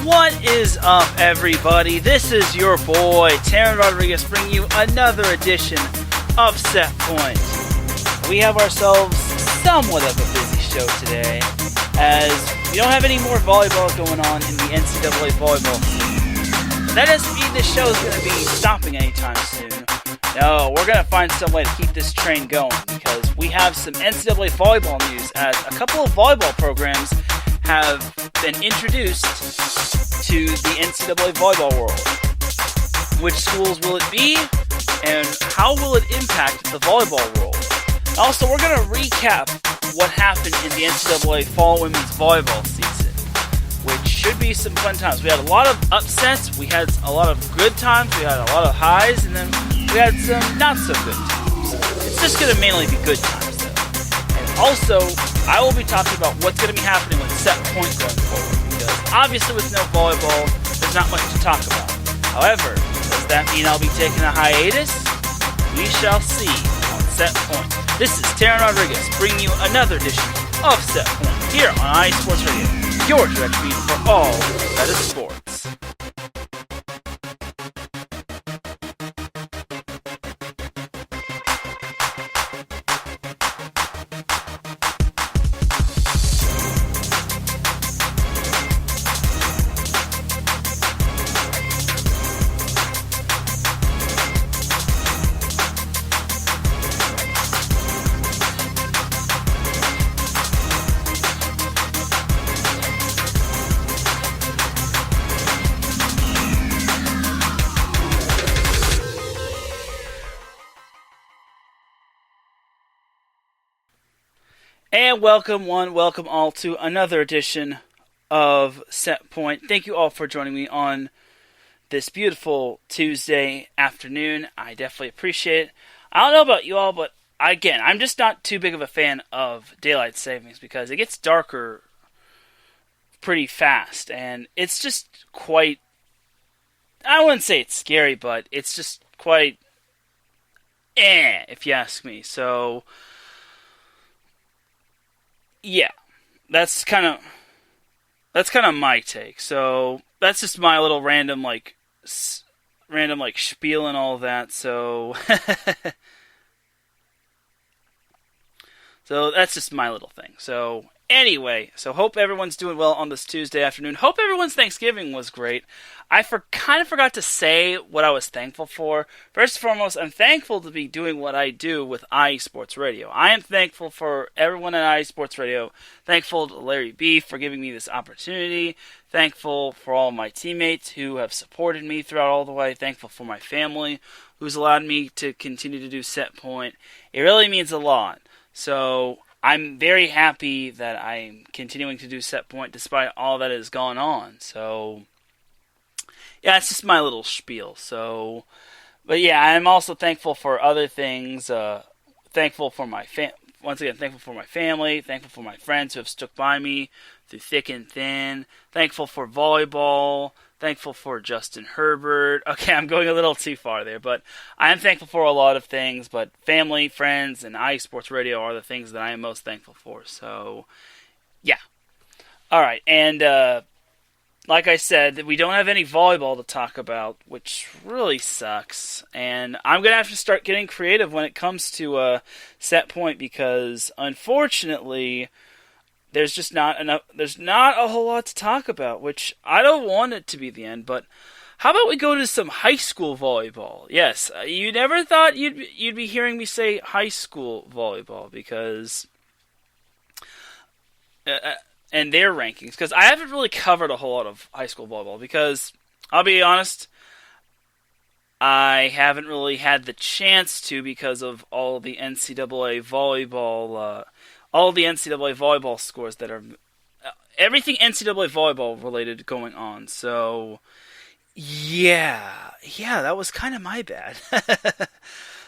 What is up, everybody? This is your boy, Teran Rodriguez, bringing you another edition of Set Point. We have ourselves somewhat of a busy show today, as we don't have any more volleyball going on in the NCAA volleyball season. That doesn't mean this show is going to be stopping anytime soon. No, we're going to find some way to keep this train going, because we have some NCAA volleyball news, as a couple of volleyball programs have been introduced to the NCAA volleyball world. Which schools will it be, and how will it impact the volleyball world? Also, we're going to recap what happened in the NCAA fall women's volleyball season, which should be some fun times. We had a lot of upsets, we had a lot of good times, we had a lot of highs, and then we had some not so good times. It's just going to mainly be good times, though. And also, I will be talking about what's going to be happening with Set Point going forward, because obviously with no volleyball, there's not much to talk about. However, does that mean I'll be taking a hiatus? We shall see on Set Point. This is Teran Rodriguez bringing you another edition of Set Point here on iSports Radio, your direct feed for all that is sports. And welcome all to another edition of Set Point. Thank you all for joining me on this beautiful Tuesday afternoon. I definitely appreciate it. I don't know about you all, but again, I'm just not too big of a fan of daylight savings because it gets darker pretty fast, and it's just quite, I wouldn't say it's scary, but it's just quite if you ask me. So yeah, that's kind of my take. So that's just my little random spiel and all that. So so that's just my little thing. So anyway, so hope everyone's doing well on this Tuesday afternoon. Hope everyone's Thanksgiving was great. I kind of forgot to say what I was thankful for. First and foremost, I'm thankful to be doing what I do with iSports Radio. I am thankful for everyone at iSports Radio. Thankful to Larry B for giving me this opportunity. Thankful for all my teammates who have supported me throughout all the way. Thankful for my family who's allowed me to continue to do Set Point. It really means a lot. So I'm very happy that I'm continuing to do Set Point despite all that has gone on. So yeah, it's just my little spiel. So, but yeah, I'm also thankful for other things. Thankful for my once again, thankful for my family. Thankful for my friends who have stuck by me through thick and thin. Thankful for volleyball. Thankful for Justin Herbert. Okay, I'm going a little too far there, but I am thankful for a lot of things. But family, friends, and iSports Radio are the things that I am most thankful for. So, yeah. All right, and like I said, we don't have any volleyball to talk about, which really sucks. And I'm going to have to start getting creative when it comes to Set Point, because unfortunately, there's just not enough. There's not a whole lot to talk about, which I don't want it to be the end. But how about we go to some high school volleyball? Yes, you never thought you'd be hearing me say high school volleyball, because and their rankings, because I haven't really covered a whole lot of high school volleyball, because I'll be honest, I haven't really had the chance to, because of all the NCAA volleyball scores that are everything NCAA volleyball related going on. So yeah, that was kind of my bad.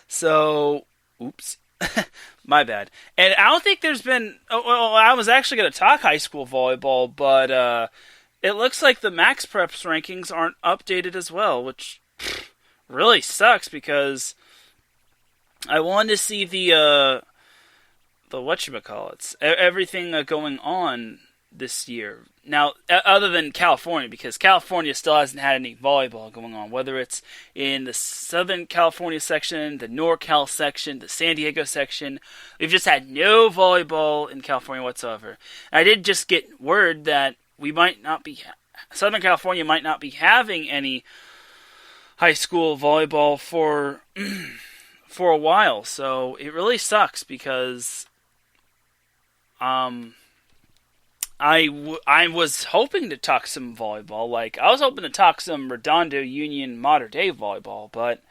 So oops. My bad. And I don't think there's been... well, I was actually going to talk high school volleyball, but it looks like the Max Preps rankings aren't updated as well, which really sucks, because I wanted to see the whatchamacallits, everything going on this year. Now, other than California, because California still hasn't had any volleyball going on, whether it's in the Southern California section, the NorCal section, the San Diego section. We've just had no volleyball in California whatsoever. And I did just get word that Southern California might not be having any high school volleyball for a while. So it really sucks because I was hoping to talk some volleyball. Like, I was hoping to talk some Redondo Union Mater Dei volleyball, but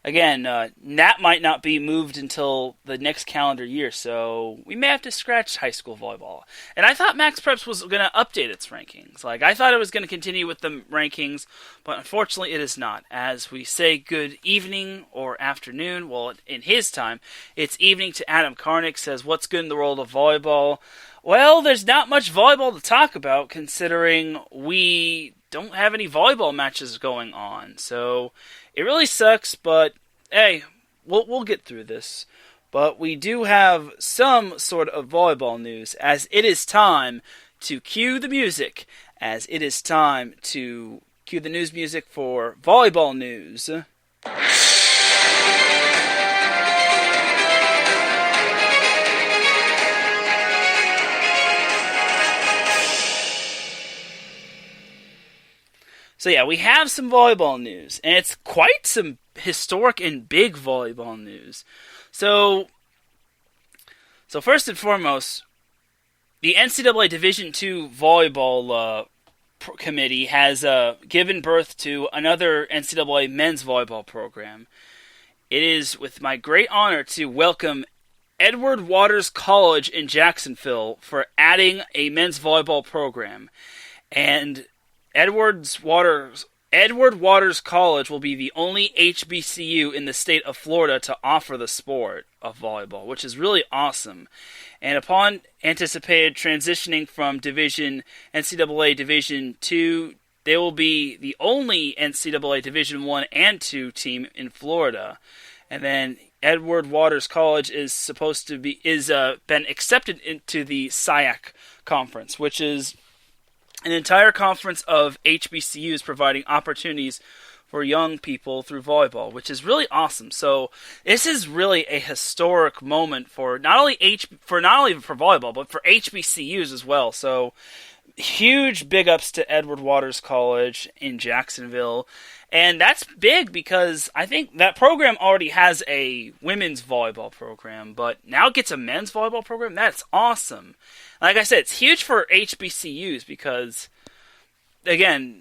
again, that might not be moved until the next calendar year, so we may have to scratch high school volleyball. And I thought Max Preps was going to update its rankings. Like, I thought it was going to continue with the rankings, but unfortunately it is not. As we say good evening or afternoon, well, in his time, it's evening to Adam Karnick, says, what's good in the world of volleyball? Well, there's not much volleyball to talk about, considering we don't have any volleyball matches going on. So it really sucks, but hey, we'll get through this. But we do have some sort of volleyball news, as it is time to cue the music, as it is time to cue the news music for volleyball news. So yeah, we have some volleyball news, and it's quite some historic and big volleyball news. So first and foremost, the NCAA Division II volleyball committee has given birth to another NCAA men's volleyball program. It is with my great honor to welcome Edward Waters College in Jacksonville for adding a men's volleyball program. And Edward Waters College will be the only HBCU in the state of Florida to offer the sport of volleyball, which is really awesome. And upon anticipated transitioning from NCAA Division II, they will be the only NCAA Division I and II team in Florida. And then Edward Waters College is been accepted into the SIAC conference, which is an entire conference of HBCUs providing opportunities for young people through volleyball, which is really awesome. So this is really a historic moment for not only for volleyball, but for HBCUs as well. So huge big ups to Edward Waters College in Jacksonville. And that's big because I think that program already has a women's volleyball program, but now it gets a men's volleyball program. That's awesome. Like I said, it's huge for HBCUs because, again,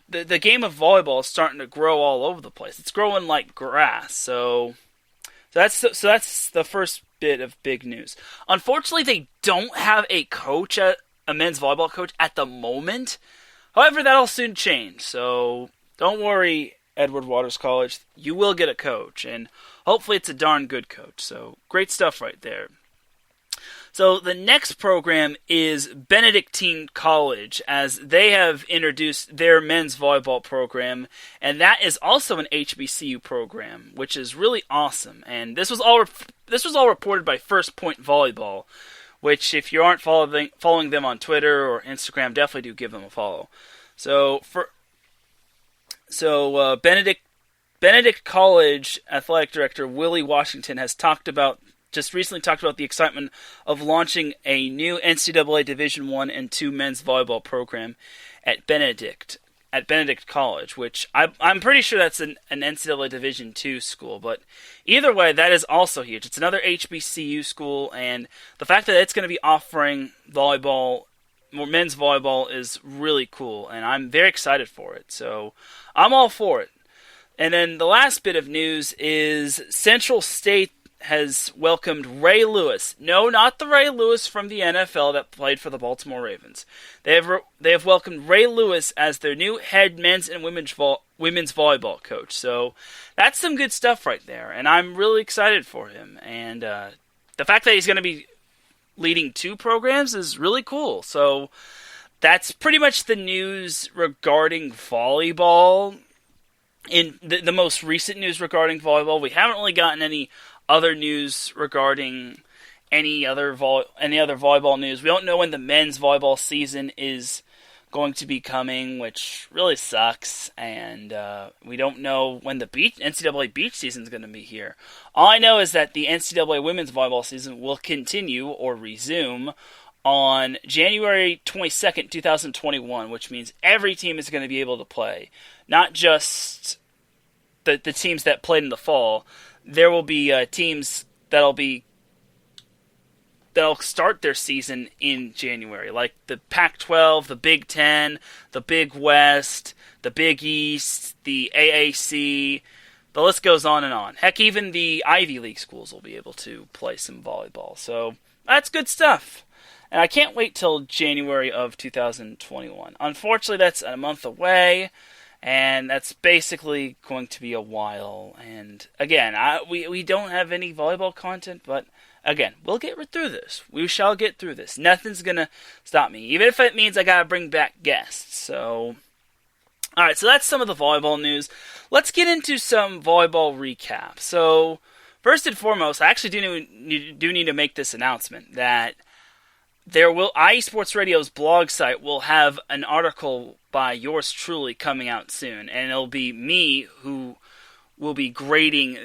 the game of volleyball is starting to grow all over the place. It's growing like grass. So that's the first bit of big news. Unfortunately, they don't have a men's volleyball coach at the moment. However, that'll soon change. So don't worry, Edward Waters College. You will get a coach, and hopefully it's a darn good coach. So great stuff right there. So the next program is Benedictine College, as they have introduced their men's volleyball program, and that is also an HBCU program, which is really awesome. And this was all reported by First Point Volleyball, which if you aren't following them on Twitter or Instagram, definitely do give them a follow. So Benedict College Athletic Director Willie Washington has recently talked about the excitement of launching a new NCAA Division I and II men's volleyball program at Benedict College, which I'm pretty sure that's an NCAA Division II school, but either way, that is also huge. It's another HBCU school, and the fact that it's going to be offering volleyball, more men's volleyball, is really cool, and I'm very excited for it, so I'm all for it. And then the last bit of news is Central State has welcomed Ray Lewis. No, not the Ray Lewis from the NFL that played for the Baltimore Ravens. They have welcomed Ray Lewis as their new head men's and women's volleyball coach. So that's some good stuff right there, and I'm really excited for him. And the fact that he's going to be leading two programs is really cool. So that's pretty much the news regarding volleyball. In the most recent news regarding volleyball, we haven't really gotten any other news regarding any other volleyball news. We don't know when the men's volleyball season is going to be coming, which really sucks. And we don't know when the NCAA beach season is going to be here. All I know is that the NCAA women's volleyball season will continue or resume on January 22nd, 2021, which means every team is going to be able to play. Not just the teams that played in the fall. There will be teams that'll start their season in January, like the Pac-12, the Big Ten, the Big West, the Big East, the AAC. The list goes on and on. Heck, even the Ivy League schools will be able to play some volleyball. So that's good stuff. And I can't wait till January of 2021. Unfortunately, that's a month away, and that's basically going to be a while. And again, we don't have any volleyball content, but again, we'll get through this. We shall get through this. Nothing's going to stop me, even if it means I got to bring back guests. So, all right, so that's some of the volleyball news. Let's get into some volleyball recap. So, first and foremost, I actually do need to make this announcement that IE Sports Radio's blog site will have an article by yours truly coming out soon, and it'll be me who will be grading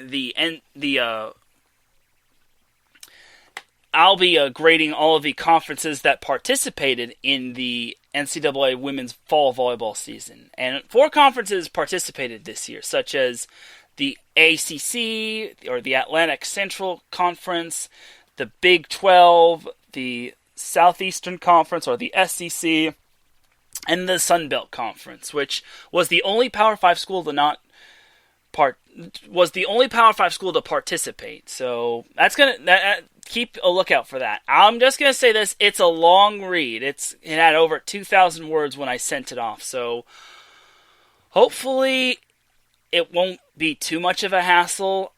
I'll be grading all of the conferences that participated in the NCAA women's fall volleyball season. And 4 conferences participated this year, such as the ACC, or the Atlantic Central Conference, the Big 12, the Southeastern Conference, or the SEC, and the Sun Belt Conference, which was the only Power 5 school to participate. So that's keep a lookout for that. I'm just gonna say this: it's a long read. It had over 2,000 words when I sent it off. So hopefully it won't be too much of a hassle.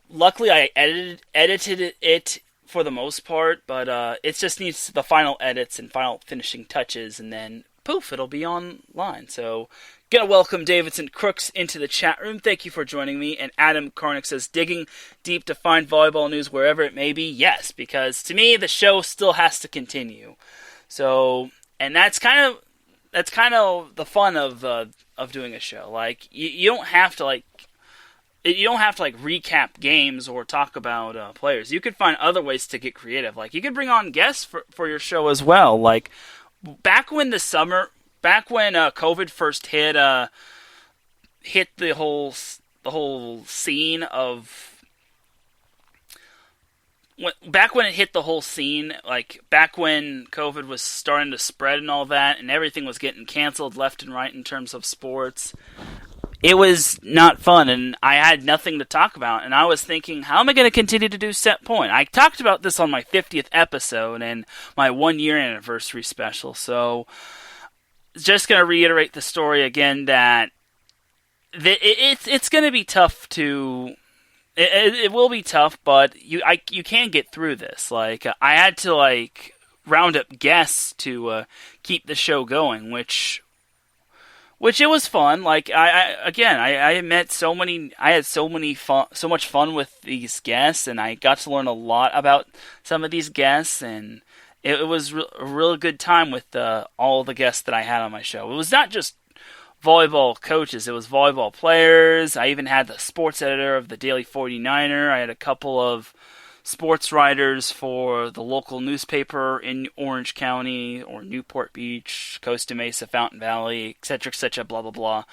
Luckily I edited it for the most part, but it just needs the final edits and final finishing touches, and then poof, it'll be online. So, gonna welcome Davidson Crooks into the chat room. Thank you for joining me. And Adam Karnick says, digging deep to find volleyball news wherever it may be. Yes, because to me, the show still has to continue. So, and that's kind of the fun of doing a show. Like, you don't have to recap games or talk about players. You could find other ways to get creative. Like, you could bring on guests for your show as well. Like, back when COVID first hit the whole scene of. Back when it hit the whole scene, like back when COVID was starting to spread and all that, and everything was getting canceled left and right in terms of sports, it was not fun, and I had nothing to talk about, and I was thinking, how am I going to continue to do Set Point? I talked about this on my 50th episode and my 1-year anniversary special, so just going to reiterate the story again that it's going to be tough to... It will be tough, but you can get through this. Like, I had to round up guests to keep the show going, which it was fun. Like, I met so much fun with these guests, and I got to learn a lot about some of these guests, and it was a real good time with all the guests that I had on my show. It was not just volleyball coaches, it was volleyball players. I even had the sports editor of the Daily 49er. I had a couple of sports writers for the local newspaper in Orange County or Newport Beach, Costa Mesa, Fountain Valley, etc., blah, blah, blah.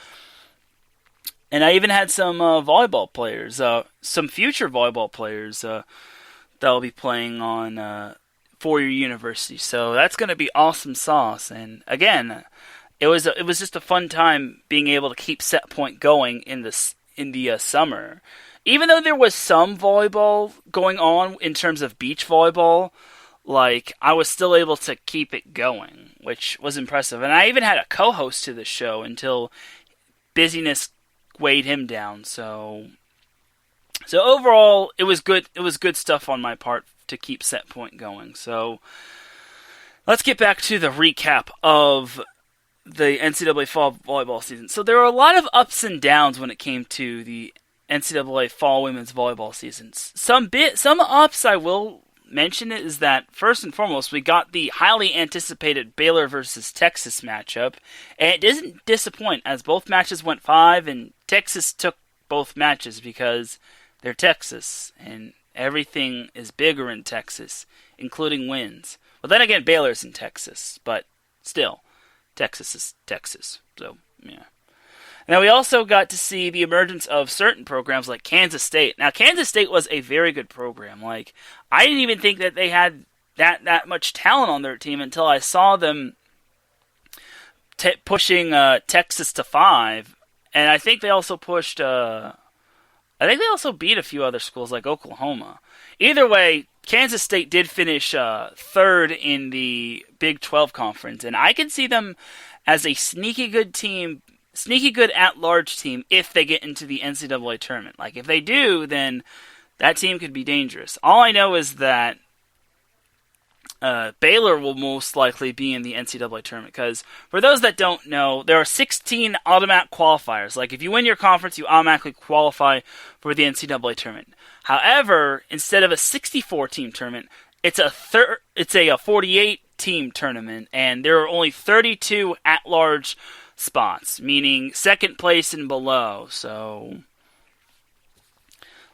And I even had some volleyball players, some future volleyball players that will be playing on four-year university. So that's going to be awesome sauce. And again, it was just a fun time being able to keep Set Point going in the summer. Even though there was some volleyball going on in terms of beach volleyball, I was still able to keep it going, which was impressive. And I even had a co-host to the show until busyness weighed him down. So overall, it was good. It was good stuff on my part to keep Set Point going. So let's get back to the recap of the NCAA fall volleyball season. So there were a lot of ups and downs when it came to the NCAA fall women's volleyball seasons. Some ups, I will mention is that, first and foremost, we got the highly anticipated Baylor versus Texas matchup, and it didn't disappoint, as both matches went 5, and Texas took both matches because they're Texas, and everything is bigger in Texas, including wins. Well, then again, Baylor's in Texas, but still, Texas is Texas, so, yeah. Now, we also got to see the emergence of certain programs like Kansas State. Now, Kansas State was a very good program. Like, I didn't even think that they had that much talent on their team until I saw them pushing Texas to 5. And I think they also pushed, I think they also beat a few other schools like Oklahoma. Either way, Kansas State did finish 3rd in the Big 12 conference. And I can see them as a sneaky good at-large team if they get into the NCAA tournament. Like, if they do, then that team could be dangerous. All I know is that Baylor will most likely be in the NCAA tournament, because for those that don't know, there are 16 automatic qualifiers. Like, if you win your conference, you automatically qualify for the NCAA tournament. However, instead of a 64-team tournament, it's a 48-team tournament, and there are only 32 at-large spots, meaning second place and below. So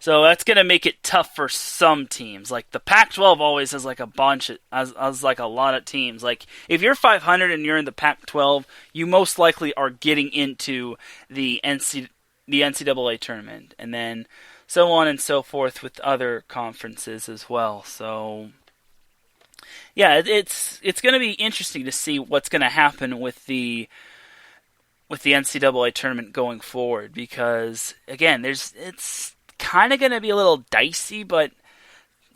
that's going to make it tough for some teams. Like, the Pac-12 always has like a bunch, has like a lot of teams. Like, if you're 500 and you're in the Pac-12, you most likely are getting into the NCAA tournament, and then so on and so forth with other conferences as well. So yeah, it's going to be interesting to see what's going to happen with the NCAA tournament going forward, because again, it's kind of going to be a little dicey, but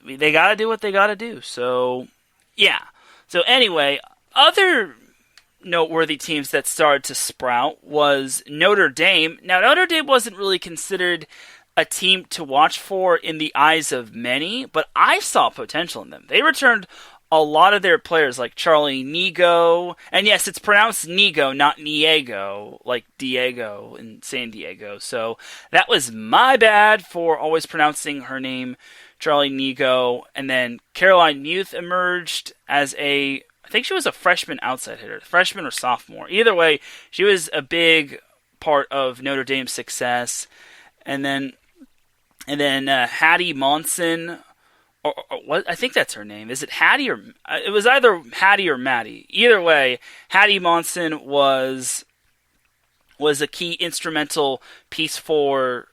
they got to do what they got to do. So yeah. So anyway, other noteworthy teams that started to sprout was Notre Dame. Now, Notre Dame wasn't really considered a team to watch for in the eyes of many, but I saw potential in them. They returned a lot of their players, like Charlie Nigo, and yes, it's pronounced Nigo, not Niego, like Diego in San Diego. So that was my bad for always pronouncing her name Charlie Nigo. And then Caroline Muth emerged as I think she was a freshman outside hitter, freshman or sophomore. Either way, she was a big part of Notre Dame's success. And then Hattie Monson, or what? I think that's her name. Is it Hattie or it was either Hattie or Maddie? Either way, Hattie Monson was a key instrumental piece for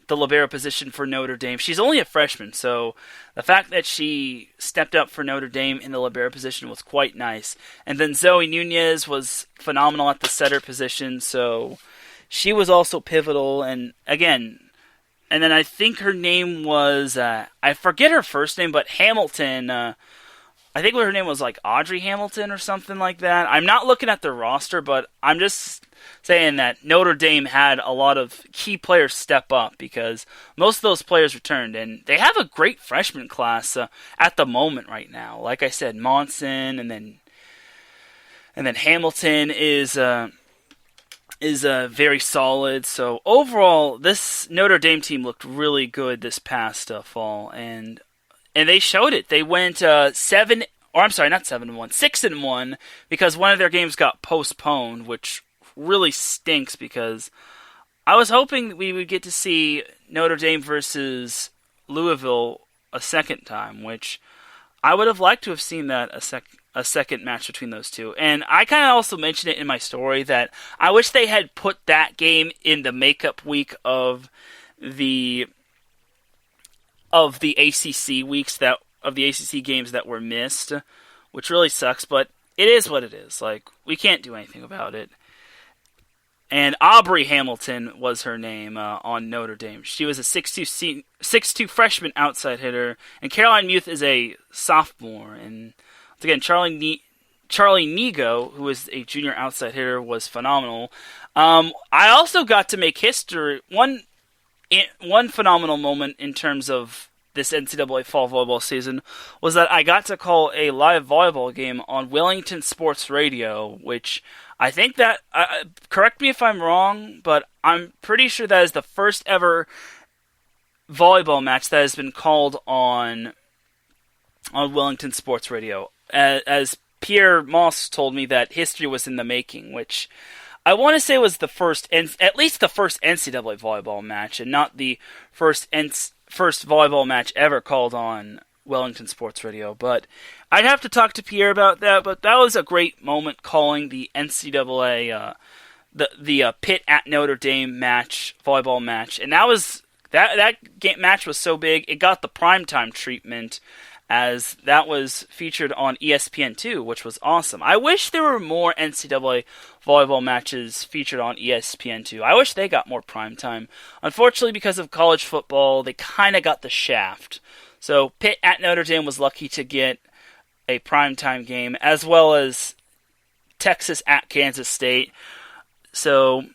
the libero position for Notre Dame. She's only a freshman, so the fact that she stepped up for Notre Dame in the libero position was quite nice. And then Zoe Nunez was phenomenal at the setter position, so she was also pivotal. And again, and then I think her name was, I forget her first name, but Hamilton, I think her name was like Audrey Hamilton or something like that. I'm not looking at the roster, but I'm just saying that Notre Dame had a lot of key players step up, because most of those players returned, and they have a great freshman class at the moment right now. Like I said, Monson, and then Hamilton is very solid. So overall, this Notre Dame team looked really good this past fall, and they showed it. They went 6-1, because one of their games got postponed, which really stinks, because I was hoping we would get to see Notre Dame versus Louisville a second time, which I would have liked to have seen that a second match between those two. And I kind of also mentioned it in my story that I wish they had put that game in the makeup week of the ACC weeks of the ACC games that were missed, which really sucks, but it is what it is. Like, we can't do anything about it. And Aubrey Hamilton was her name on Notre Dame. She was a 6'2 freshman outside hitter, and Caroline Muth is a sophomore. And once again, Charlie Nigo, who was a junior outside hitter, was phenomenal. I also got to make history. One phenomenal moment in terms of this NCAA fall volleyball season was that I got to call a live volleyball game on Wellington Sports Radio, which I think that, correct me if I'm wrong, but I'm pretty sure that is the first ever volleyball match that has been called on on Wellington Sports Radio. As Pierre Moss told me that history was in the making, which I want to say was at least the first NCAA volleyball match, and not the first volleyball match ever called on Wellington Sports Radio. But I'd have to talk to Pierre about that. But that was a great moment calling the NCAA the Pitt at Notre Dame volleyball match, and that match was so big it got the primetime treatment, as that was featured on ESPN2, which was awesome. I wish there were more NCAA volleyball matches featured on ESPN2. I wish they got more primetime. Unfortunately, because of college football, they kind of got the shaft. So Pitt at Notre Dame was lucky to get a primetime game, as well as Texas at Kansas State. So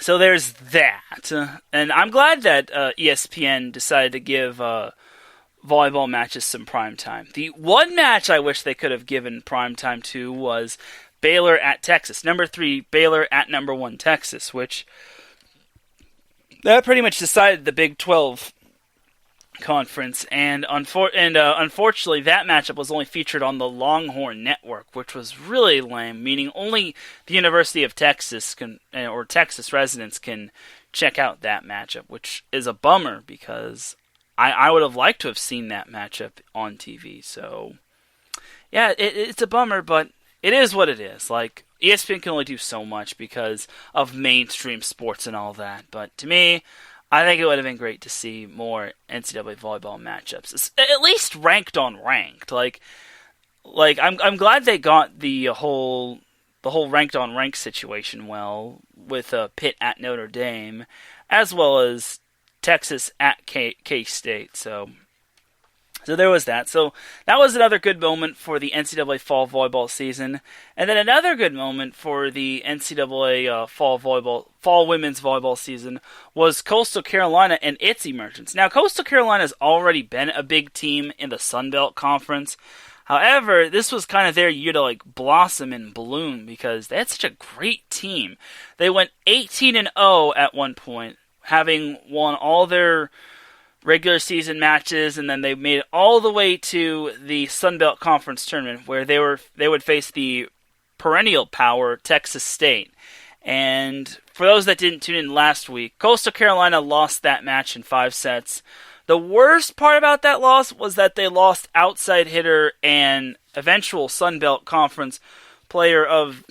there's that. And I'm glad that ESPN decided to give volleyball matches some prime time. The one match I wish they could have given prime time to was Baylor at Texas. Number 3 Baylor at number 1 Texas, which that pretty much decided the Big 12 conference. And unfortunately, that matchup was only featured on the Longhorn Network, which was really lame. Meaning only the University of Texas or Texas residents can check out that matchup, which is a bummer because I would have liked to have seen that matchup on TV. So, yeah, it's a bummer, but it is what it is. Like, ESPN can only do so much because of mainstream sports and all that. But to me, I think it would have been great to see more NCAA volleyball matchups, at least ranked on ranked. Like I'm glad they got the whole ranked on ranked situation well with Pitt at Notre Dame, as well as Texas at K-State. So there was that. So that was another good moment for the NCAA fall volleyball season. And then another good moment for the NCAA fall women's volleyball season was Coastal Carolina and its emergence. Now, Coastal Carolina has already been a big team in the Sun Belt Conference. However, this was kind of their year to blossom and bloom because they had such a great team. They went 18-0 at one point, having won all their regular season matches, and then they made it all the way to the Sun Belt Conference tournament, where they would face the perennial power Texas State. And for those that didn't tune in last week, Coastal Carolina lost that match in 5 sets. The worst part about that loss was that they lost outside hitter and eventual Sun Belt Conference player of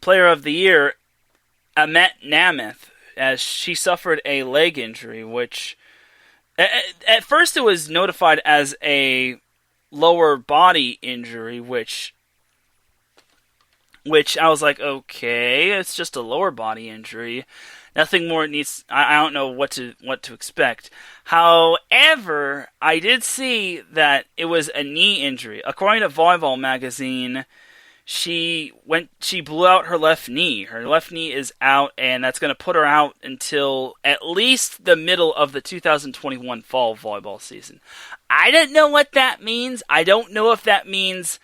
the year, Amet Namath, as she suffered a leg injury, which at first it was notified as a lower body injury, which I was like, okay, it's just a lower body injury. Nothing more needs. I don't know what to expect. However, I did see that it was a knee injury. According to Volleyball Magazine, she blew out her left knee. Her left knee is out, and that's going to put her out until at least the middle of the 2021 fall volleyball season. I don't know what that means. I don't know if that means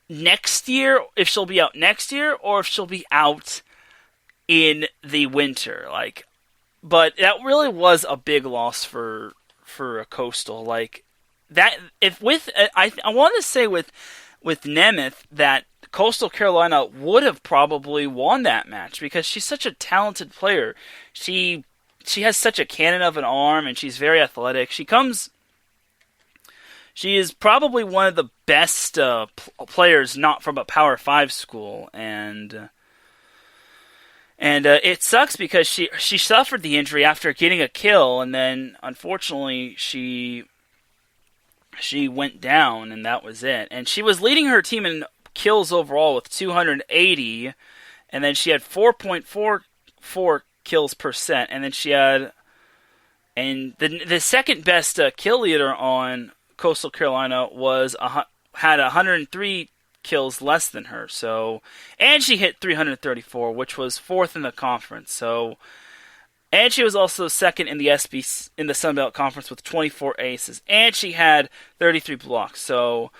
next year, if she'll be out next year, or if she'll be out in the winter. But that really was a big loss for a Coastal. I want to say with Nemeth that Coastal Carolina would have probably won that match because she's such a talented player. She has such a cannon of an arm, and she's very athletic. She is probably one of the best players not from a Power 5 school, and it sucks because she suffered the injury after getting a kill, and then unfortunately she went down, and that was it. And she was leading her team in kills overall with 280, and then she had 4.44 kills per set, and then she had the second best kill leader on Coastal Carolina had 103 kills less than her. So, and she hit 334, which was 4th in the conference. So, and she was also second in the in the Sun Belt Conference with 24 aces, and she had 33 blocks. So,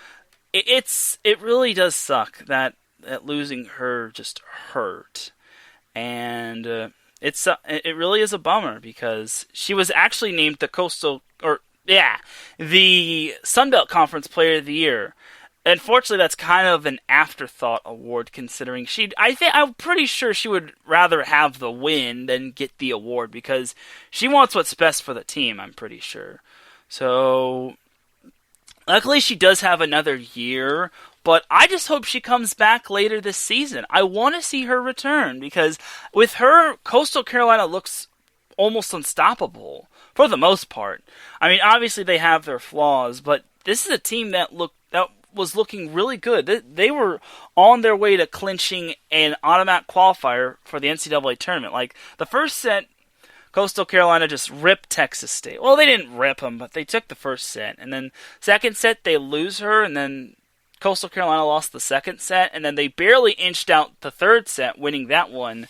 it really does suck that losing her just hurt, and it really is a bummer because she was actually named the Coastal, or Yeah, the Sun Belt Conference Player of the Year. Unfortunately, that's kind of an afterthought award, considering I'm pretty sure she would rather have the win than get the award because she wants what's best for the team. I'm pretty sure. So, luckily, she does have another year. But I just hope she comes back later this season. I want to see her return because with her, Coastal Carolina looks almost unstoppable for the most part. I mean, obviously they have their flaws, but this is a team that was looking really good. They were on their way to clinching an automatic qualifier for the NCAA tournament. Like the first set, Coastal Carolina just ripped Texas State. Well, they didn't rip them, but they took the first set, and then second set they lose her, and then Coastal Carolina lost the second set, and then they barely inched out the third set, winning that one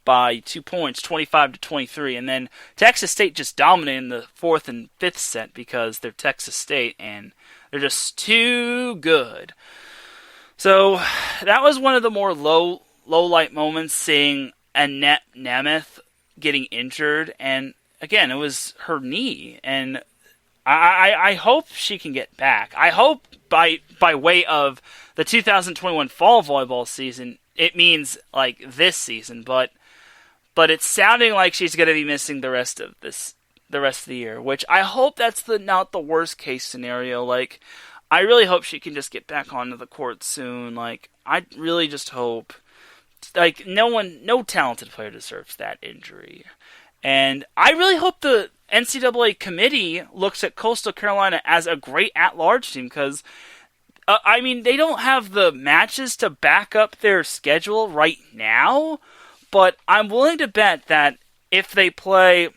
by 2 points, 25-23. And then Texas State just dominated the fourth and fifth set because they're Texas State, and they're just too good. So that was one of the more low light moments, seeing Annette Nemeth getting injured, and again, it was her knee, and I hope she can get back. I hope by way of the 2021 fall volleyball season, it means like this season, but it's sounding like she's going to be missing the rest of the year, which I hope that's not the worst case scenario. Like, I really hope she can just get back onto the court soon. Like, I really just hope, like, no talented player deserves that injury. And I really hope the NCAA committee looks at Coastal Carolina as a great at-large team because, I mean, they don't have the matches to back up their schedule right now, but I'm willing to bet that if they play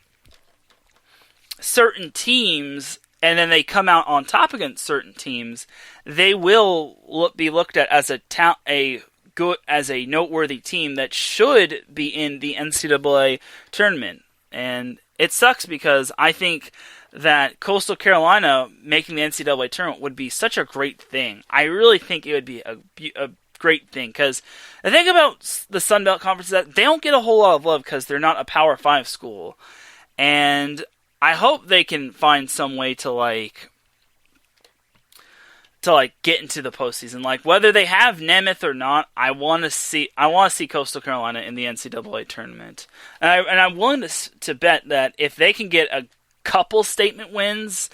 certain teams and then they come out on top against certain teams, they will be looked at as a noteworthy team that should be in the NCAA tournament. And it sucks because I think that Coastal Carolina making the NCAA tournament would be such a great thing. I really think it would be a great thing because the thing about the Sun Belt Conference is that they don't get a whole lot of love because they're not a Power 5 school. And I hope they can find some way to get into the postseason. Like, whether they have Nemeth or not, I want to see Coastal Carolina in the NCAA tournament. And I'm willing to bet that if they can get a couple statement wins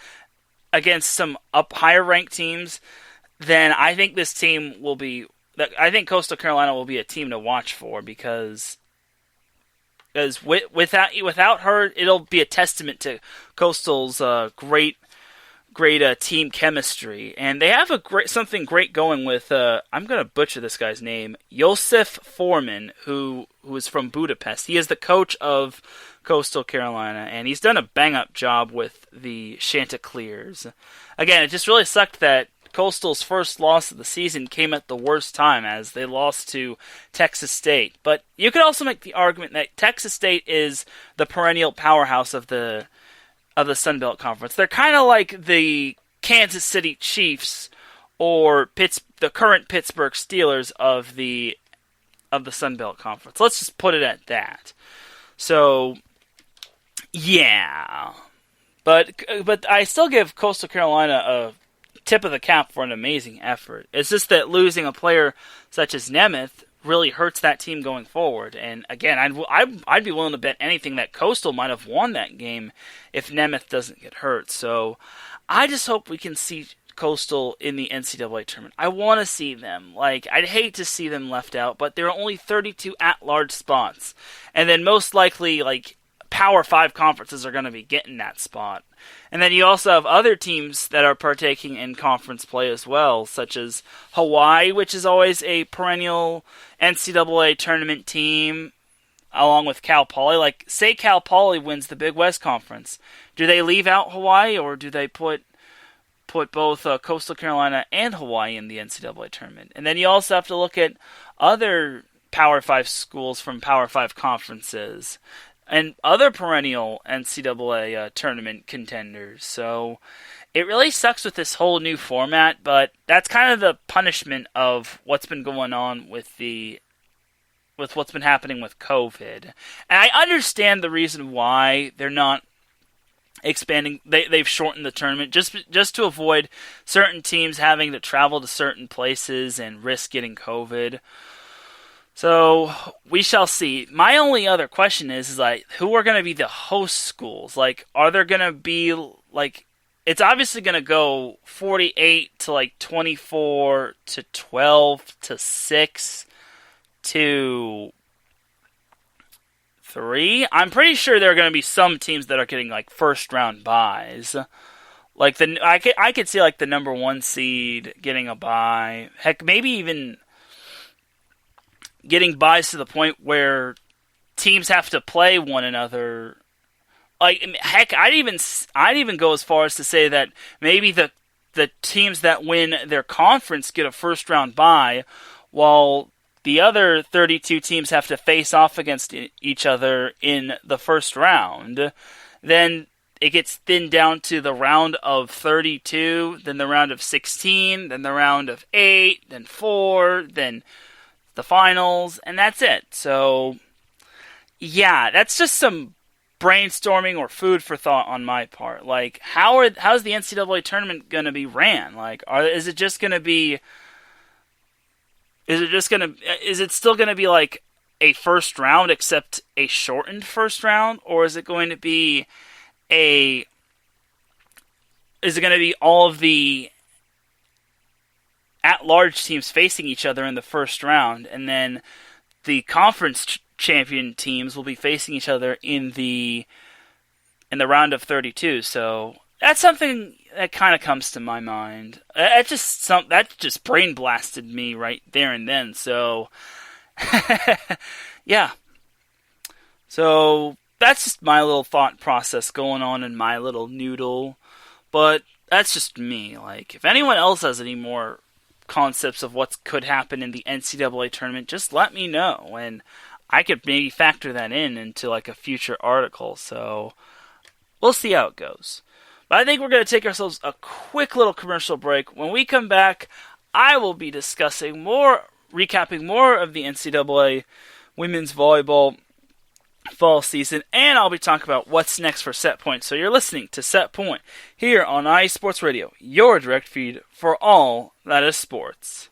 against some higher ranked teams, then I think this team will be. I think Coastal Carolina will be a team to watch for because without her, it'll be a testament to Coastal's great team chemistry, and they have something great going with. I'm gonna butcher this guy's name, Josef Foreman, who is from Budapest. He is the coach of Coastal Carolina, and he's done a bang-up job with the Chanticleers. Again, it just really sucked that Coastal's first loss of the season came at the worst time as they lost to Texas State. But you could also make the argument that Texas State is the perennial powerhouse of the Sun Belt Conference. They're kind of like the Kansas City Chiefs or the current Pittsburgh Steelers of the Sun Belt Conference. Let's just put it at that. So, yeah. But I still give Coastal Carolina a tip of the cap for an amazing effort. It's just that losing a player such as Nemeth really hurts that team going forward. And again, I'd be willing to bet anything that Coastal might have won that game if Nemeth doesn't get hurt. So I just hope we can see Coastal in the NCAA tournament. I want to see them. Like, I'd hate to see them left out, but there are only 32 at-large spots. And then most likely, like, Power 5 conferences are going to be getting that spot. And then you also have other teams that are partaking in conference play as well, such as Hawaii, which is always a perennial NCAA tournament team, along with Cal Poly. Like, say Cal Poly wins the Big West Conference. Do they leave out Hawaii, or do they put both Coastal Carolina and Hawaii in the NCAA tournament? And then you also have to look at other Power 5 schools from Power 5 conferences and other perennial NCAA tournament contenders. So it really sucks with this whole new format, but that's kind of the punishment of what's been going on with what's been happening with COVID. And I understand the reason why they're not expanding. They've shortened the tournament just to avoid certain teams having to travel to certain places and risk getting COVID. So we shall see. My only other question is like, who are going to be the host schools? Like, are there going to be like, it's obviously going to go 48 to like 24 to 12 to 6 to 3. I'm pretty sure there are going to be some teams that are getting like first round buys. Like I could see like the number 1 seed getting a bye. Heck, maybe even getting buys to the point where teams have to play one another. Like, heck, I'd even go as far as to say that maybe the teams that win their conference get a first round bye, while the other 32 teams have to face off against each other in the first round. Then it gets thinned down to the round of 32, then the round of 16, then the round of 8, then 4, then the finals, and that's it. So, yeah, that's just some brainstorming or food for thought on my part. Like, how's the NCAA tournament going to be ran? Like, is it still going to be like a first round except a shortened first round, or is it going to be all of the at-large teams facing each other in the first round, and then the conference champion teams will be facing each other in the round of 32. So that's something that kind of comes to my mind. That just brain blasted me right there and then. So yeah. So that's just my little thought process going on in my little noodle. But that's just me. Like, if anyone else has any more concepts of what could happen in the NCAA tournament, just let me know, and I could maybe factor that into like a future article. So we'll see how it goes. But I think we're going to take ourselves a quick little commercial break. When we come back, I will be recapping more of the NCAA women's volleyball fall season, and I'll be talking about what's next for Set Point. So you're listening to Set Point here on IE Sports Radio, your direct feed for all that is sports.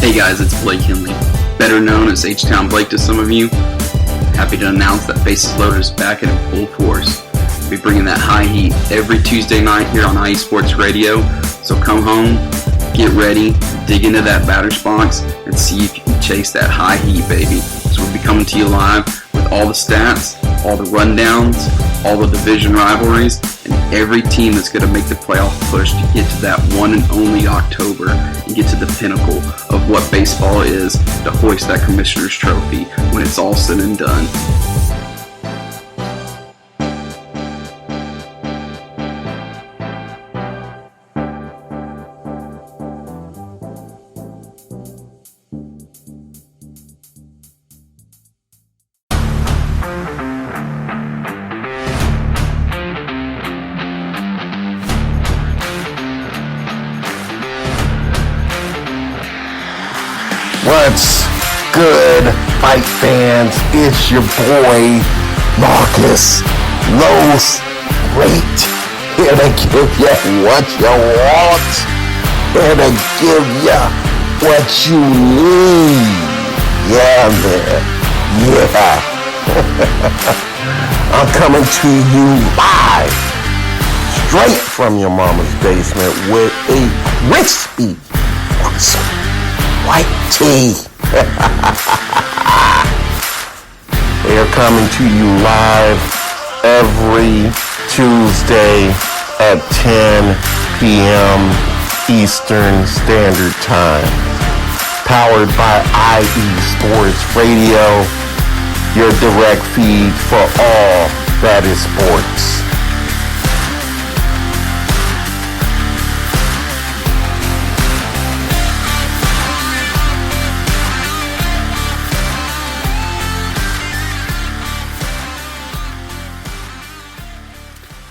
Hey guys, it's Blake Henley, better known as H-Town Blake to some of you. Happy to announce that Bases Loaded is back and in full force. We'll be bringing that high heat every Tuesday night here on IE Sports Radio. So come home, get ready, dig into that batter's box, and see if you can chase that high heat, baby. So we'll be coming to you live with all the stats, all the rundowns, all the division rivalries, and every team that's going to make the playoff push to get to that one and only October and get to the pinnacle of what baseball is, to hoist that Commissioner's Trophy when it's all said and done. What's good, fight fans? It's your boy, Marcus Los Great, here to give you what you want, here to give you what you need. Yeah, man. Yeah. I'm coming to you live, straight from your mama's basement with a crispy, awesome white tea. We are coming to you live every Tuesday at 10 p.m. Eastern Standard Time. Powered by IE Sports Radio, your direct feed for all that is sports.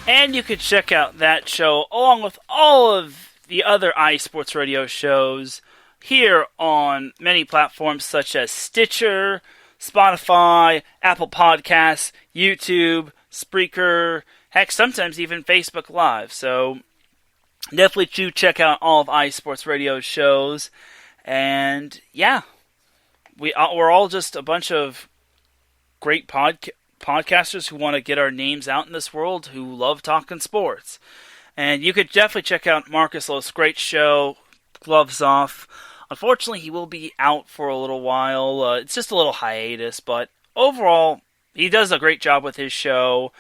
And you could check out that show along with all of the other iSports Radio shows here on many platforms such as Stitcher, Spotify, Apple Podcasts, YouTube, Spreaker, heck, sometimes even Facebook Live. So definitely do check out all of iSports Radio's shows. And yeah, we're all just a bunch of great podcasters who want to get our names out in this world, who love talking sports. And you could definitely check out Marcus Lowe's great show, Gloves Off. Unfortunately, he will be out for a little while. It's just a little hiatus, but overall, he does a great job with his show.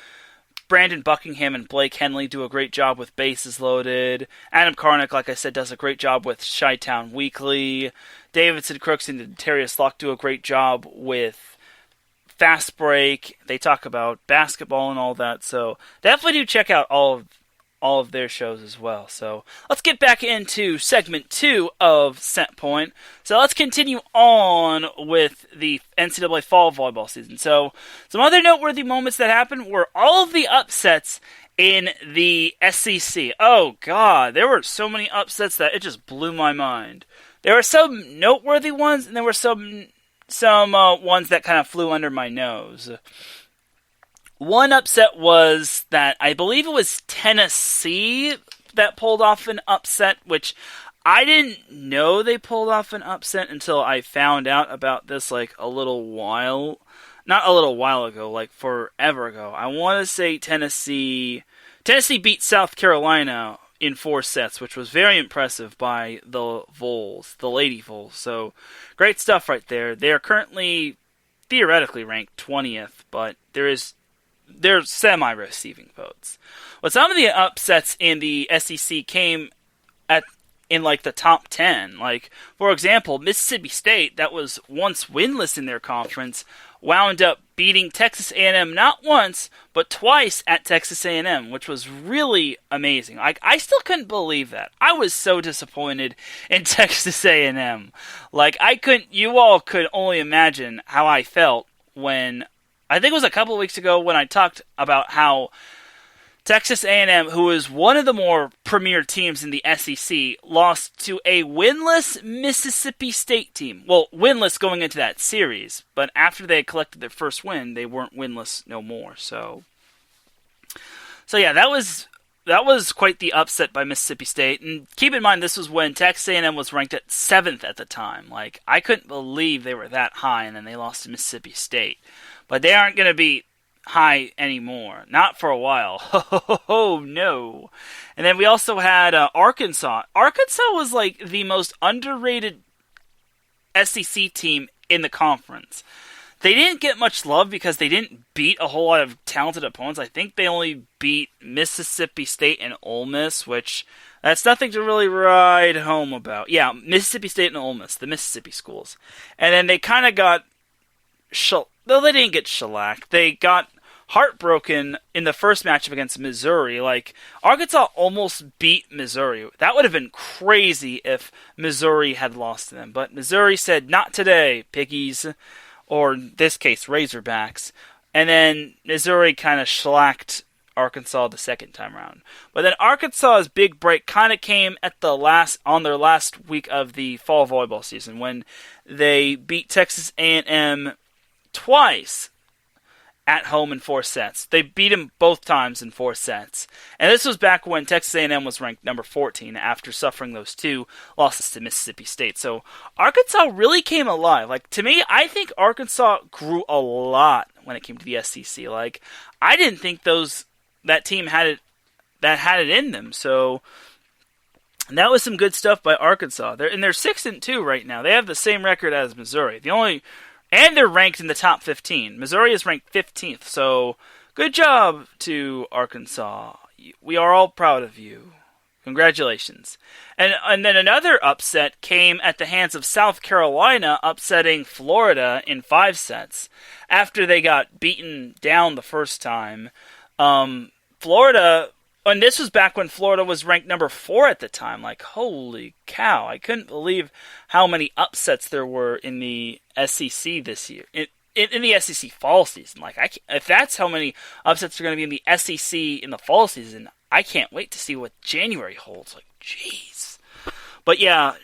Brandon Buckingham and Blake Henley do a great job with Bases Loaded. Adam Karnick, like I said, does a great job with Chi-Town Weekly. Davidson Crooks and Darius Locke do a great job with Fast Break. They talk about basketball and all that, so definitely do check out all of their shows as well. So let's get back into segment 2 of Set Point. So let's continue on with the NCAA fall volleyball season. So some other noteworthy moments that happened were all of the upsets in the SEC. Oh god, there were so many upsets that it just blew my mind. There were some noteworthy ones, and there were some ones that kind of flew under my nose. One upset was that I believe it was Tennessee that pulled off an upset, which I didn't know they pulled off an upset until I found out about this like not a little while ago, like forever ago. I want to say Tennessee beat South Carolina in 4 sets, which was very impressive by the Vols, the Lady Vols. So great stuff right there. They are currently theoretically ranked 20th, but they're semi-receiving votes. But some of the upsets in the SEC came in like the top 10. Like, for example, Mississippi State, that was once winless in their conference, wound up beating Texas A&M not once, but twice at Texas A&M, which was really amazing. I still couldn't believe that. I was so disappointed in Texas A&M. Like, you all could only imagine how I felt when, I think it was a couple of weeks ago when I talked about how Texas A&M, who is one of the more premier teams in the SEC, lost to a winless Mississippi State team. Well, winless going into that series, but after they had collected their first win, they weren't winless no more. So yeah, that was quite the upset by Mississippi State. And keep in mind, this was when Texas A&M was ranked at 7th at the time. Like, I couldn't believe they were that high, and then they lost to Mississippi State. But they aren't going to be high anymore. Not for a while. Oh, no. And then we also had Arkansas. Arkansas was like the most underrated SEC team in the conference. They didn't get much love because they didn't beat a whole lot of talented opponents. I think they only beat Mississippi State and Ole Miss, which that's nothing to really ride home about. Yeah, Mississippi State and Ole Miss, the Mississippi schools. And then they kind of got though they didn't get shellacked. They got heartbroken in the first matchup against Missouri. Like, Arkansas almost beat Missouri. That would have been crazy if Missouri had lost to them. But Missouri said, not today, piggies. Or in this case, Razorbacks. And then Missouri kind of shellacked Arkansas the second time around. But then Arkansas's big break kind of came on their last week of the fall volleyball season when they beat Texas A&M twice at home in 4 sets. They beat them both times in 4 sets. And this was back when Texas A&M was ranked number 14 after suffering those 2 losses to Mississippi State. So Arkansas really came alive. Like, to me, I think Arkansas grew a lot when it came to the SEC. Like, I didn't think that team had it in them. So that was some good stuff by Arkansas. They're 6-2 right now. They have the same record as Missouri. And they're ranked in the top 15. Missouri is ranked 15th, so good job to Arkansas. We are all proud of you. Congratulations. And then another upset came at the hands of South Carolina, upsetting Florida in 5 sets. After they got beaten down the first time, Florida... And this was back when Florida was ranked number 4 at the time. Like, holy cow. I couldn't believe how many upsets there were in the SEC this year. in the SEC fall season. Like, if that's how many upsets are going to be in the SEC in the fall season, I can't wait to see what January holds. Like, jeez. But yeah,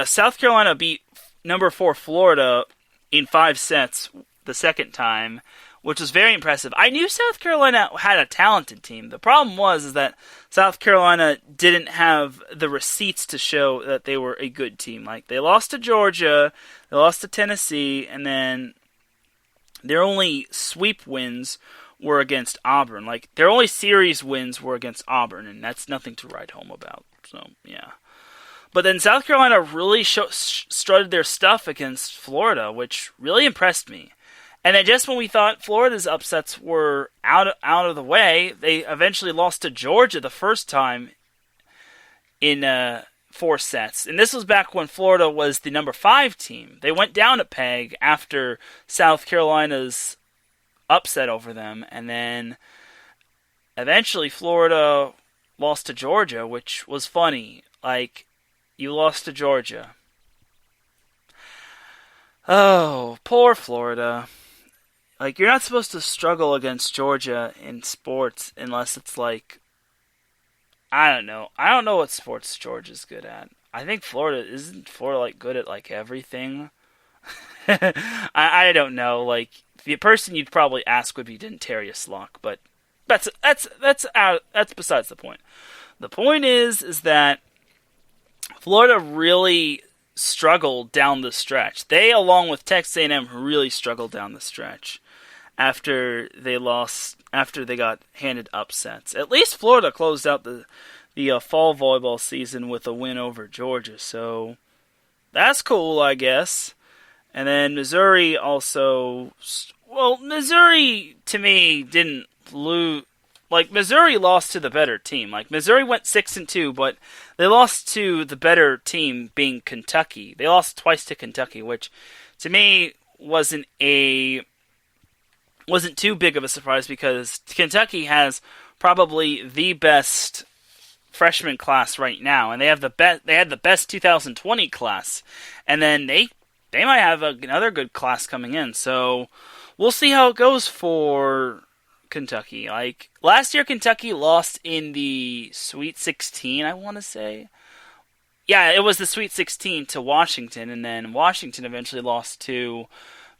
South Carolina beat number 4 Florida in 5 sets the second time, which was very impressive. I knew South Carolina had a talented team. The problem was that South Carolina didn't have the receipts to show that they were a good team. Like, they lost to Georgia, they lost to Tennessee, and then their only sweep wins were against Auburn. Like, their only series wins were against Auburn, and that's nothing to write home about. So, yeah. But then South Carolina really strutted their stuff against Florida, which really impressed me. And then just when we thought Florida's upsets were out of the way, they eventually lost to Georgia the first time in 4 sets. And this was back when Florida was the number 5 team. They went down a peg after South Carolina's upset over them. And then eventually Florida lost to Georgia, which was funny. Like, you lost to Georgia. Oh, poor Florida. Like, you're not supposed to struggle against Georgia in sports unless it's like, I don't know. I don't know what sports Georgia's good at. I think isn't Florida like good at like everything? I don't know. Like, the person you'd probably ask would be Dentarius Locke, but that's besides the point. The point is that Florida really struggled down the stretch. They, along with Texas A&M, really struggled down the stretch after they got handed upsets. At least Florida closed out the fall volleyball season with a win over Georgia, so that's cool, I guess. And then Missouri also, Missouri to me didn't lose. Like, Missouri lost to the better team. Like, Missouri went 6-2, but they lost to the better team, being Kentucky. They lost twice to Kentucky, which to me wasn't too big of a surprise because Kentucky has probably the best freshman class right now, and they had the best 2020 class, and then they might have another good class coming in. So we'll see how it goes for Kentucky. Like, last year Kentucky lost in the Sweet 16, I want to say. Yeah, it was the Sweet 16 to Washington, and then Washington eventually lost to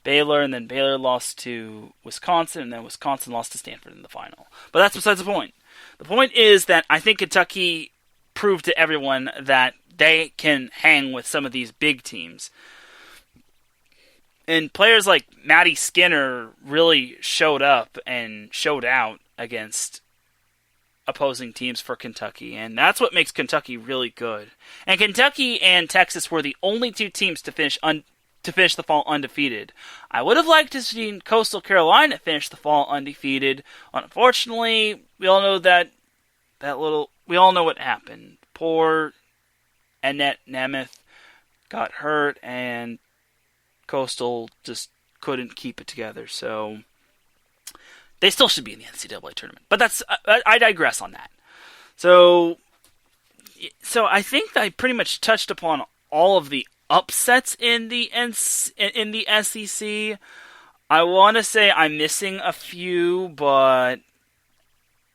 Baylor, and then Baylor lost to Wisconsin, and then Wisconsin lost to Stanford in the final. But that's besides the point. The point is that I think Kentucky proved to everyone that they can hang with some of these big teams. And players like Maddie Skinner really showed up and showed out against opposing teams for Kentucky. And that's what makes Kentucky really good. And Kentucky and Texas were the only 2 teams to finish the fall undefeated. I would have liked to see Coastal Carolina finish the fall undefeated. Unfortunately, we all know we all know what happened. Poor Annette Nemeth got hurt, and Coastal just couldn't keep it together. So they still should be in the NCAA tournament. But that's I digress on that. So I think I pretty much touched upon all of the upsets in the SEC. I want to say I'm missing a few, but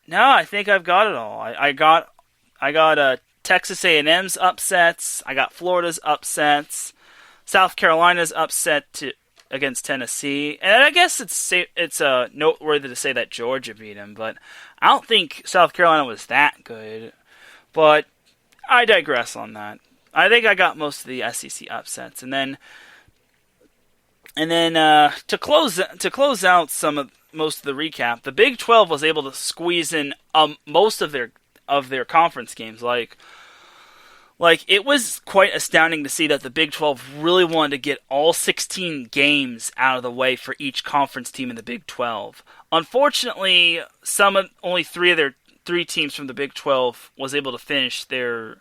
no, I think I've got it all. I got Texas A&M's upsets. I got Florida's upsets. South Carolina's upset against Tennessee, and I guess it's noteworthy to say that Georgia beat them, but I don't think South Carolina was that good. But I digress on that. I think I got most of the SEC upsets, and then to close out most of the recap, the Big 12 was able to squeeze in most of their conference games. Like, it was quite astounding to see that the Big 12 really wanted to get all 16 games out of the way for each conference team in the Big 12. Unfortunately, only 3 of their 3 teams from the Big 12 was able to finish their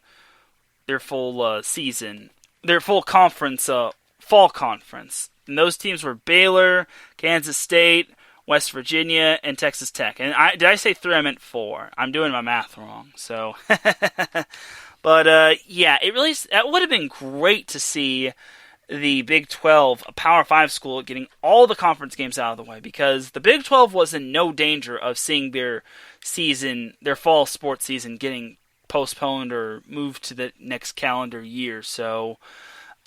full season, their full conference, fall conference. And those teams were Baylor, Kansas State, West Virginia, and Texas Tech. And did I say 3? I meant 4. I'm doing my math wrong. So, but yeah, that would have been great to see the Big 12, a Power 5 school, getting all the conference games out of the way, because the Big 12 was in no danger of seeing their fall sports season getting postponed or moved to the next calendar year. So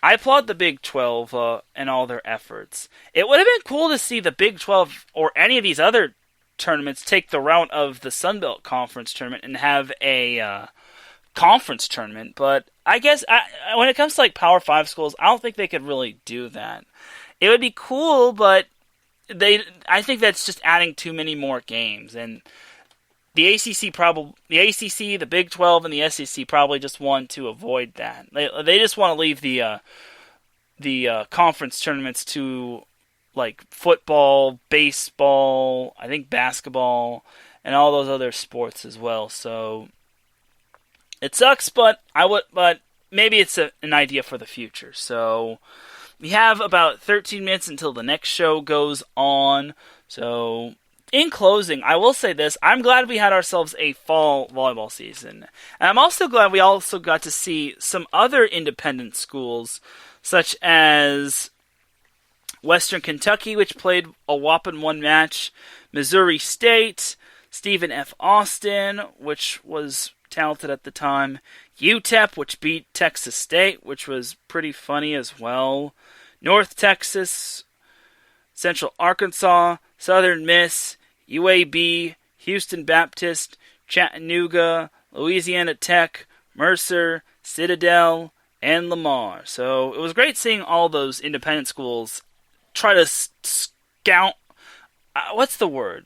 I applaud the Big 12 and all their efforts. It would have been cool to see the Big 12 or any of these other tournaments take the route of the Sun Belt Conference tournament and have a conference tournament, but I guess when it comes to like Power 5 schools, I don't think they could really do that. It would be cool, but I think that's just adding too many more games, and the ACC, the Big 12, and the SEC probably just want to avoid that. They just want to leave the conference tournaments to like football, baseball, I think basketball, and all those other sports as well. So it sucks, but maybe it's an idea for the future. So we have about 13 minutes until the next show goes on. So in closing, I will say this. I'm glad we had ourselves a fall volleyball season. And I'm also glad we also got to see some other independent schools, such as Western Kentucky, which played a whopping one match, Missouri State, Stephen F. Austin, which was talented at the time, UTEP, which beat Texas State, which was pretty funny as well, North Texas, Central Arkansas, Southern Miss, UAB, Houston Baptist, Chattanooga, Louisiana Tech, Mercer, Citadel, and Lamar. So it was great seeing all those independent schools try to scout. What's the word?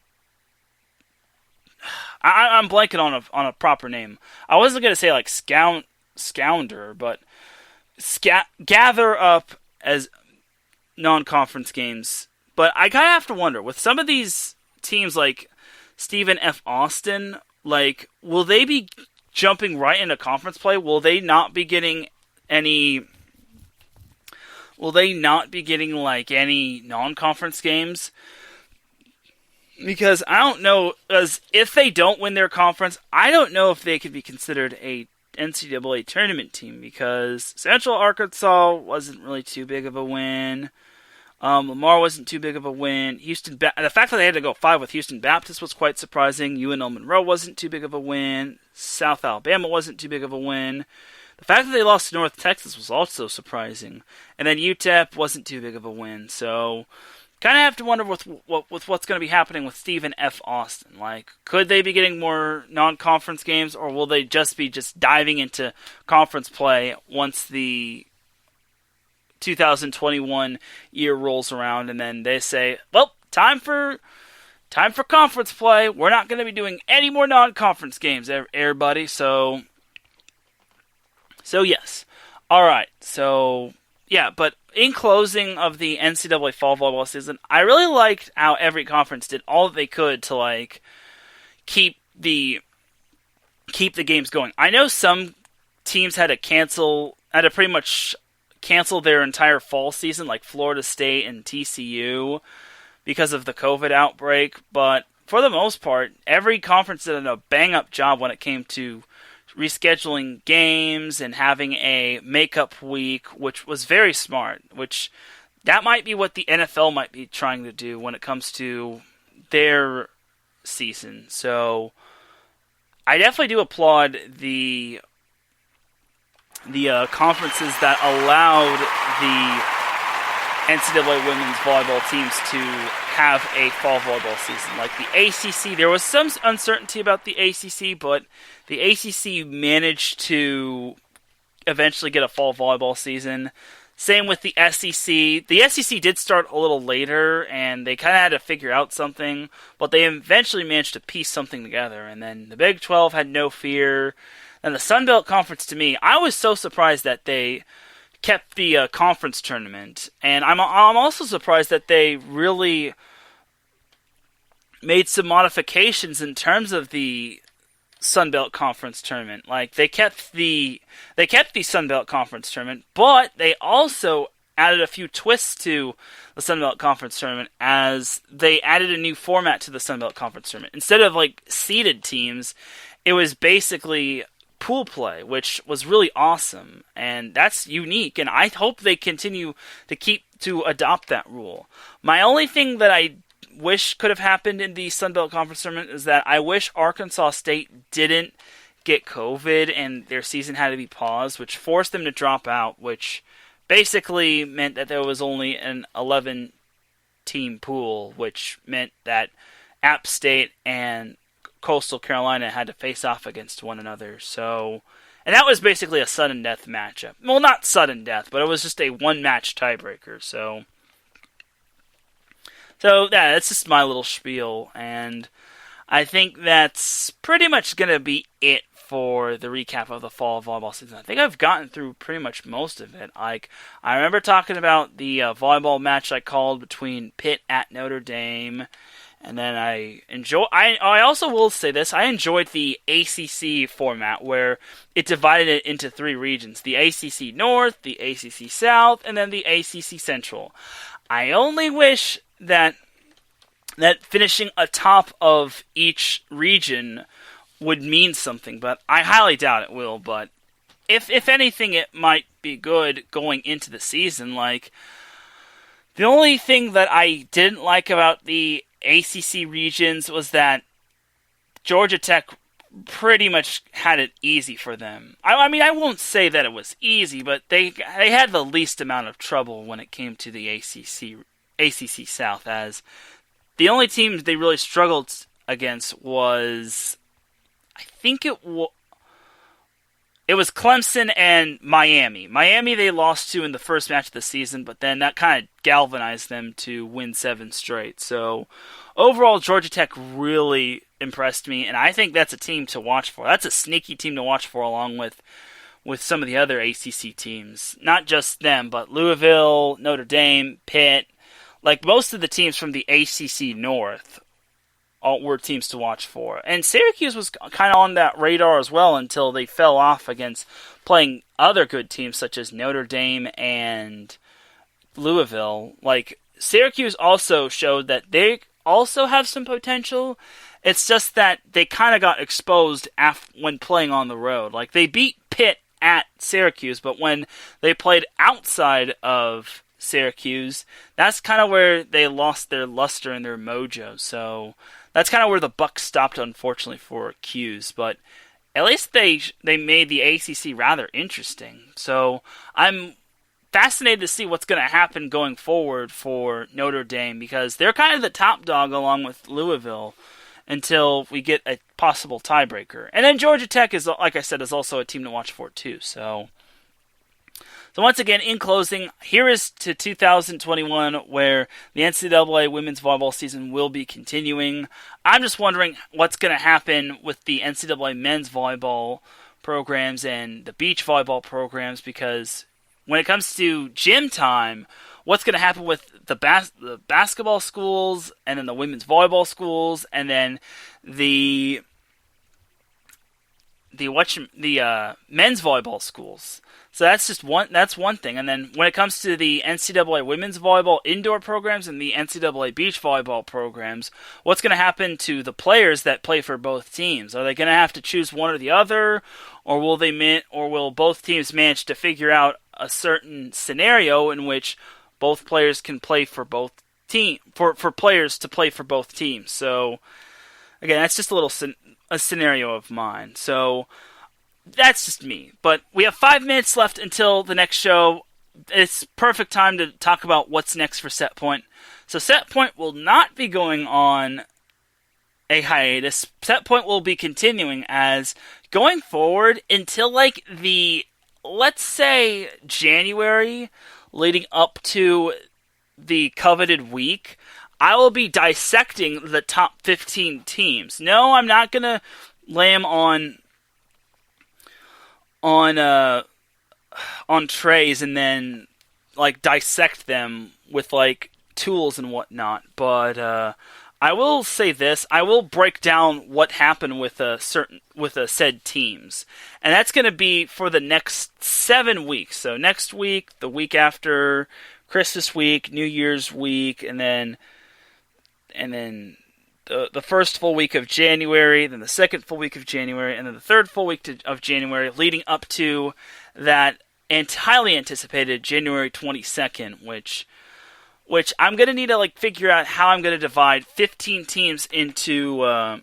I'm blanking on a proper name. I wasn't gonna say like scounder, but gather up as non-conference games. But I kind of have to wonder, with some of these teams like Stephen F. Austin, like, will they be jumping right into conference play? Will they not be getting any like any non-conference games? Because I don't know, as if they don't win their conference, I don't know if they could be considered a NCAA tournament team, because Central Arkansas wasn't really too big of a win. Lamar wasn't too big of a win. The fact that they had to go 5 with Houston Baptist was quite surprising. UNL Monroe wasn't too big of a win. South Alabama wasn't too big of a win. The fact that they lost to North Texas was also surprising. And then UTEP wasn't too big of a win. So kind of have to wonder with what's going to be happening with Stephen F. Austin. Like, could they be getting more non-conference games, or will they just be diving into conference play once the 2021 year rolls around, and then they say, well, time for conference play. We're not going to be doing any more non-conference games, everybody. So yes. All right. So yeah, but in closing of the NCAA fall volleyball season, I really liked how every conference did all that they could to like keep the games going. I know some teams had to pretty much cancel their entire fall season, like Florida State and TCU, because of the COVID outbreak. But for the most part, every conference did a bang-up job when it came to rescheduling games and having a makeup week, which was very smart. Which that might be what the NFL might be trying to do when it comes to their season. So I definitely do applaud the conferences that allowed the NCAA women's volleyball teams to have a fall volleyball season. Like the ACC, there was some uncertainty about the ACC, but the ACC managed to eventually get a fall volleyball season. Same with the SEC. The SEC did start a little later, and they kind of had to figure out something, but they eventually managed to piece something together. And then the Big 12 had no fear. And the Sun Belt Conference, to me, I was so surprised that they kept the conference tournament. And I'm also surprised that they really made some modifications in terms of the Sun Belt Conference tournament. Like, they kept the Sun Belt Conference tournament, but they also added a few twists to the Sun Belt Conference tournament, as they added a new format to the Sun Belt Conference tournament. Instead of like seeded teams, it was basically pool play, which was really awesome, and that's unique, and I hope they continue to adopt that rule. My only thing that I wish could have happened in the Sun Belt Conference tournament is that I wish Arkansas State didn't get COVID and their season had to be paused, which forced them to drop out, which basically meant that there was only an 11-team pool, which meant that App State and Coastal Carolina had to face off against one another. So, and that was basically a sudden death matchup. Well, not sudden death, but it was just a one-match tiebreaker. So yeah, that's just my little spiel, and I think that's pretty much going to be it for the recap of the fall volleyball season. I think I've gotten through pretty much most of it. Like, I remember talking about the volleyball match I called between Pitt at Notre Dame. And then I also will say this, I enjoyed the ACC format where it divided it into three regions. The ACC North, the ACC South, and then the ACC Central. I only wish that finishing atop of each region would mean something, but I highly doubt it will. But if anything, it might be good going into the season. Like, the only thing that I didn't like about the ACC regions was that Georgia Tech pretty much had it easy for them. I mean, I won't say that it was easy, but they had the least amount of trouble when it came to the ACC South, as the only teams they really struggled against was, I think it was Clemson and Miami. Miami they lost to in the first match of the season, but then that kind of galvanized them to win 7 straight. So overall, Georgia Tech really impressed me, and I think that's a team to watch for. That's a sneaky team to watch for, along with some of the other ACC teams. Not just them, but Louisville, Notre Dame, Pitt. Like, most of the teams from the ACC North were teams to watch for. And Syracuse was kind of on that radar as well until they fell off against playing other good teams such as Notre Dame and Louisville. Like, Syracuse also showed that they also have some potential. It's just that they kind of got exposed when playing on the road. Like, they beat Pitt at Syracuse, but when they played outside of Syracuse, that's kind of where they lost their luster and their mojo. So that's kind of where the buck stopped, unfortunately, for Q's. But at least they made the ACC rather interesting. So I'm fascinated to see what's going to happen going forward for Notre Dame, because they're kind of the top dog along with Louisville until we get a possible tiebreaker. And then Georgia Tech is, like I said, is also a team to watch for too. So once again, in closing, here is to 2021, where the NCAA women's volleyball season will be continuing. I'm just wondering what's going to happen with the NCAA men's volleyball programs and the beach volleyball programs, because when it comes to gym time, what's going to happen with the basketball schools, and then the women's volleyball schools, and then the men's volleyball schools. So that's one thing. And then when it comes to the NCAA women's volleyball indoor programs and the NCAA beach volleyball programs, what's going to happen to the players that play for both teams? Are they going to have to choose one or the other, or will both teams manage to figure out a certain scenario in which both players can play for both for players to play for both teams? So again, that's just a scenario of mine. So that's just me. But we have 5 minutes left until the next show. It's perfect time to talk about what's next for Set Point. So Set Point will not be going on a hiatus. Set Point will be continuing as going forward until let's say January, leading up to the coveted week. I will be dissecting the top 15 teams. No, I'm not going to lay them on trays and then dissect them with tools and whatnot. But I will say this: I will break down what happened with said teams, and that's going to be for the next 7 weeks. So next week, the week after, Christmas week, New Year's week, and then the first full week of January, then the second full week of January, and then the third full week of January, leading up to that highly anticipated January 22nd, which I'm going to need to figure out how I'm going to divide 15 teams into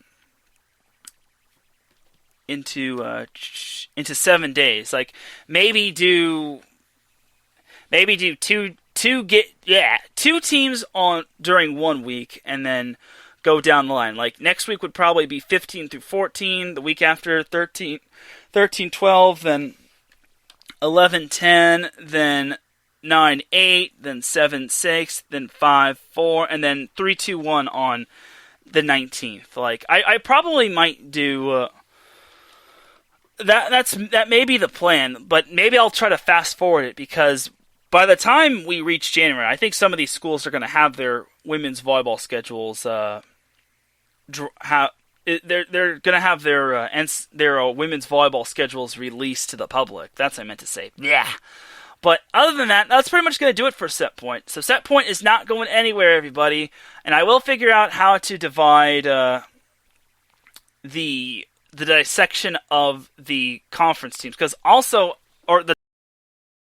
7 days. Maybe do two teams on during 1 week, and then go down the line. Next week would probably be 15 through 14. The week after 13, 12, then 11, 10, then 9, 8, then 7, 6, then 5, 4, and then 3, 2, 1 on the 19th. I probably might do that may be the plan, but maybe I'll try to fast forward it, because by the time we reach January, I think some of these schools are going to have their women's volleyball schedules. They're going to have their women's volleyball schedules released to the public. That's what I meant to say. Yeah. But other than that, that's pretty much going to do it for Set Point. So Set Point is not going anywhere, everybody. And I will figure out how to divide the dissection of the conference teams, because the